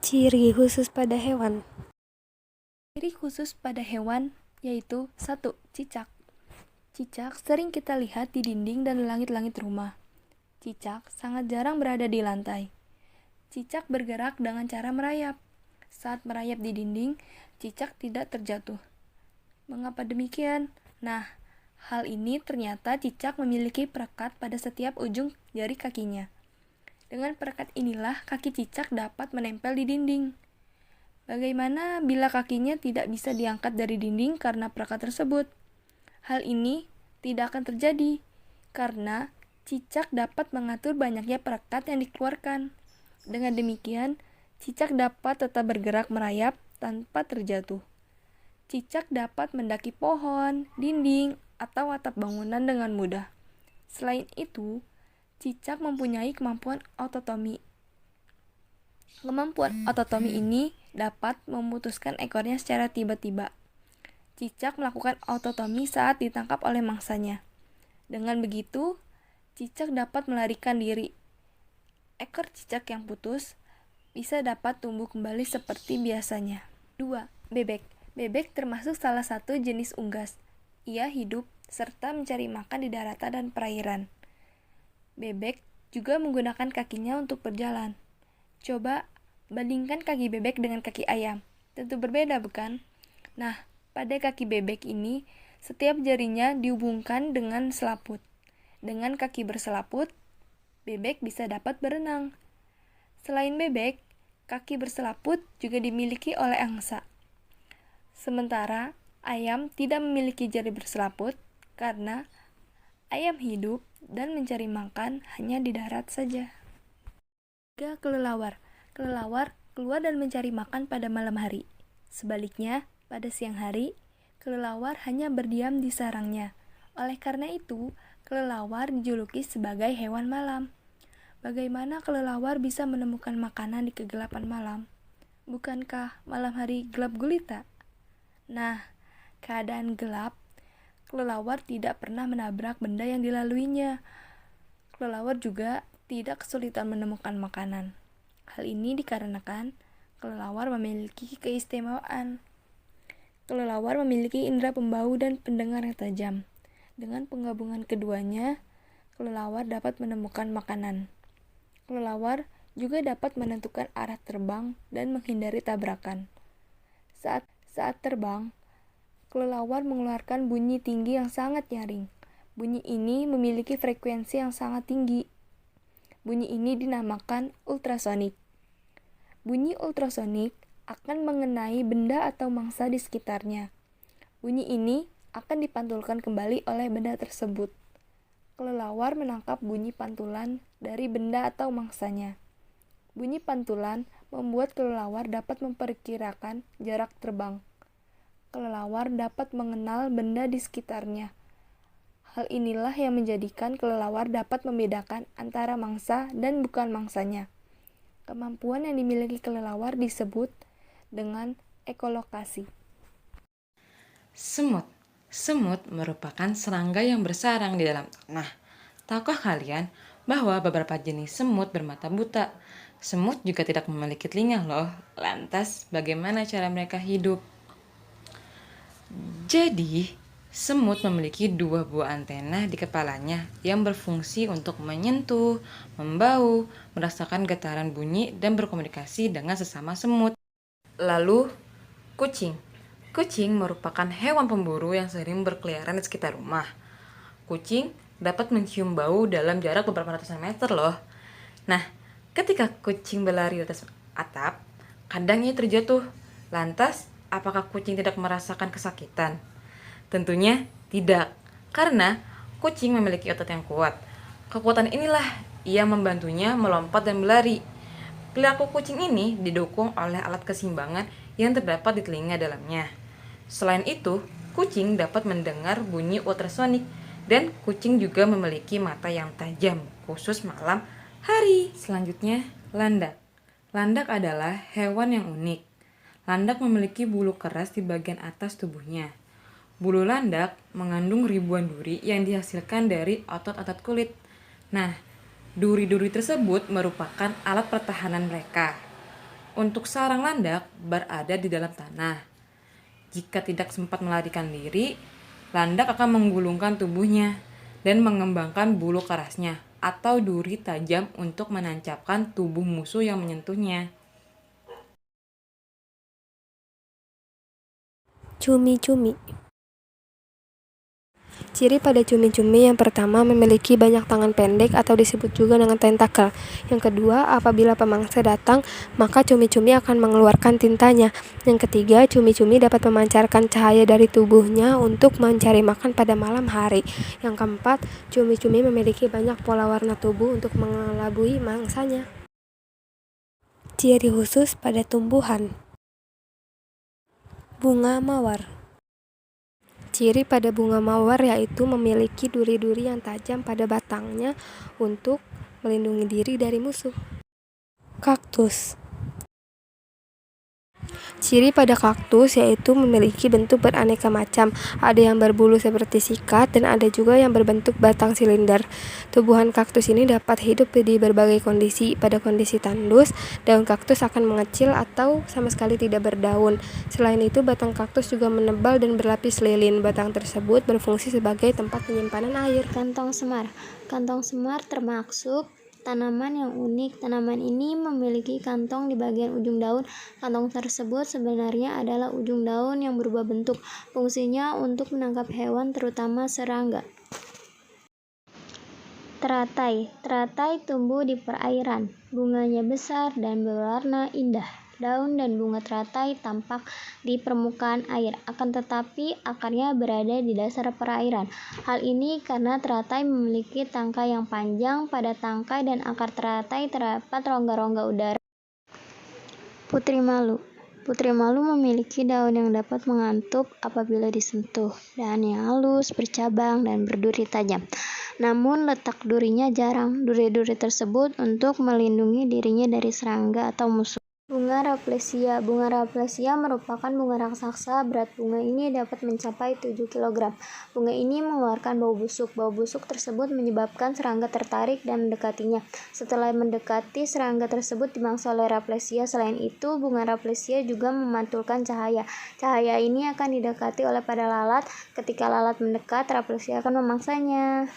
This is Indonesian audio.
Ciri khusus pada hewan. Ciri khusus pada hewan yaitu 1. Cicak. Cicak sering kita lihat di dinding dan langit-langit rumah. Cicak sangat jarang berada di lantai. Cicak bergerak dengan cara merayap. Saat merayap di dinding, cicak tidak terjatuh. Mengapa demikian? Nah, hal ini ternyata cicak memiliki perekat pada setiap ujung jari kakinya. Dengan perekat inilah kaki cicak dapat menempel di dinding. Bagaimana bila kakinya tidak bisa diangkat dari dinding karena perekat tersebut? Hal ini tidak akan terjadi karena cicak dapat mengatur banyaknya perekat yang dikeluarkan. Dengan demikian, cicak dapat tetap bergerak merayap tanpa terjatuh. Cicak dapat mendaki pohon, dinding, atau atap bangunan dengan mudah. Selain itu, cicak mempunyai kemampuan ototomi. Kemampuan ototomi ini dapat memutuskan ekornya secara tiba-tiba. Cicak melakukan ototomi saat ditangkap oleh mangsanya. Dengan begitu, cicak dapat melarikan diri. Ekor cicak yang putus bisa dapat tumbuh kembali seperti biasanya. 2. Bebek. Bebek termasuk salah satu jenis unggas. Ia hidup serta mencari makan di daratan dan perairan. Bebek juga menggunakan kakinya untuk berjalan. Coba bandingkan kaki bebek dengan kaki ayam. Tentu berbeda, bukan? Nah, pada kaki bebek ini, setiap jarinya dihubungkan dengan selaput. Dengan kaki berselaput, bebek bisa dapat berenang. Selain bebek, kaki berselaput juga dimiliki oleh angsa. Sementara, ayam tidak memiliki jari berselaput karena ayam hidup dan mencari makan hanya di darat saja. 3. Kelelawar. Kelelawar keluar dan mencari makan pada malam hari. Sebaliknya, pada siang hari, kelelawar hanya berdiam di sarangnya. Oleh karena itu, kelelawar dijuluki sebagai hewan malam. Bagaimana kelelawar bisa menemukan makanan di kegelapan malam? Bukankah malam hari gelap gulita? Nah, keadaan gelap, kelelawar tidak pernah menabrak benda yang dilaluinya. Kelelawar juga tidak kesulitan menemukan makanan. Hal ini dikarenakan kelelawar memiliki keistimewaan. Kelelawar memiliki indera pembau dan pendengar yang tajam. Dengan penggabungan keduanya, kelelawar dapat menemukan makanan. Kelelawar juga dapat menentukan arah terbang dan menghindari tabrakan. Saat terbang, kelelawar mengeluarkan bunyi tinggi yang sangat nyaring. Bunyi ini memiliki frekuensi yang sangat tinggi. Bunyi ini dinamakan ultrasonik. Bunyi ultrasonik akan mengenai benda atau mangsa di sekitarnya. Bunyi ini akan dipantulkan kembali oleh benda tersebut. Kelelawar menangkap bunyi pantulan dari benda atau mangsanya. Bunyi pantulan membuat kelelawar dapat memperkirakan jarak terbang. Kelelawar dapat mengenal benda di sekitarnya. Hal inilah yang menjadikan kelelawar dapat membedakan antara mangsa dan bukan mangsanya. Kemampuan yang dimiliki kelelawar disebut dengan ekolokasi. Semut. Semut merupakan serangga yang bersarang di dalam tanah. Tahukah kalian bahwa beberapa jenis semut bermata buta? Semut juga tidak memiliki telinga loh. Lantas, bagaimana cara mereka hidup? Jadi, semut memiliki 2 buah antena di kepalanya yang berfungsi untuk menyentuh, membau, merasakan getaran bunyi, dan berkomunikasi dengan sesama semut. Lalu, kucing. Kucing merupakan hewan pemburu yang sering berkeliaran di sekitar rumah. Kucing dapat mencium bau dalam jarak beberapa ratusan meter loh. Nah, ketika kucing berlari di atas atap, kadang ia terjatuh. Lantas, apakah kucing tidak merasakan kesakitan? Tentunya tidak, karena kucing memiliki otot yang kuat. Kekuatan inilah yang membantunya melompat dan berlari. Perilaku kucing ini didukung oleh alat keseimbangan yang terdapat di telinga dalamnya. Selain itu, kucing dapat mendengar bunyi ultrasonik dan kucing juga memiliki mata yang tajam, khusus malam hari. Selanjutnya, landak. Landak adalah hewan yang unik. Landak memiliki bulu keras di bagian atas tubuhnya. Bulu landak mengandung ribuan duri yang dihasilkan dari otot-otot kulit. Nah, duri-duri tersebut merupakan alat pertahanan mereka. Untuk sarang landak berada di dalam tanah. Jika tidak sempat melarikan diri, landak akan menggulungkan tubuhnya dan mengembangkan bulu kerasnya atau duri tajam untuk menancapkan tubuh musuh yang menyentuhnya. Cumi-cumi. Ciri pada cumi-cumi yang pertama memiliki banyak tangan pendek atau disebut juga dengan tentakel. Yang kedua, apabila pemangsa datang, maka cumi-cumi akan mengeluarkan tintanya. Yang ketiga, cumi-cumi dapat memancarkan cahaya dari tubuhnya untuk mencari makan pada malam hari. Yang keempat, cumi-cumi memiliki banyak pola warna tubuh untuk mengelabui mangsanya. Ciri khusus pada tumbuhan. Bunga mawar. Ciri pada bunga mawar yaitu memiliki duri-duri yang tajam pada batangnya untuk melindungi diri dari musuh. Kaktus. Ciri pada kaktus yaitu memiliki bentuk beraneka macam. Ada yang berbulu seperti sikat dan ada juga yang berbentuk batang silinder. Tumbuhan kaktus ini dapat hidup di berbagai kondisi. Pada kondisi tandus, daun kaktus akan mengecil atau sama sekali tidak berdaun. Selain itu, batang kaktus juga menebal dan berlapis lilin. Batang tersebut berfungsi sebagai tempat penyimpanan air. Kantong semar. Kantong semar termasuk tanaman yang unik. Tanaman ini memiliki kantong di bagian ujung daun. Kantong tersebut sebenarnya adalah ujung daun yang berubah bentuk. Fungsinya untuk menangkap hewan, terutama serangga. Teratai. Teratai tumbuh di perairan. Bunganya besar dan berwarna indah. Daun dan bunga teratai tampak di permukaan air, akan tetapi akarnya berada di dasar perairan. Hal ini karena teratai memiliki tangkai yang panjang. Pada tangkai dan akar teratai terdapat rongga-rongga udara. Putri malu. Putri malu memiliki daun yang dapat mengantuk apabila disentuh. Daunnya halus, bercabang, dan berduri tajam. Namun letak durinya jarang. Duri-duri tersebut untuk melindungi dirinya dari serangga atau musuh. Bunga Raplesia. Bunga Raplesia merupakan bunga raksasa. Berat bunga ini dapat mencapai 7 kg. Bunga ini mengeluarkan bau busuk. Bau busuk tersebut menyebabkan serangga tertarik dan mendekatinya. Setelah mendekati, serangga tersebut dimangsa oleh Raplesia. Selain itu, bunga Raplesia juga memantulkan cahaya. Cahaya ini akan didekati oleh pada lalat. Ketika lalat mendekat, Raplesia akan memangsanya.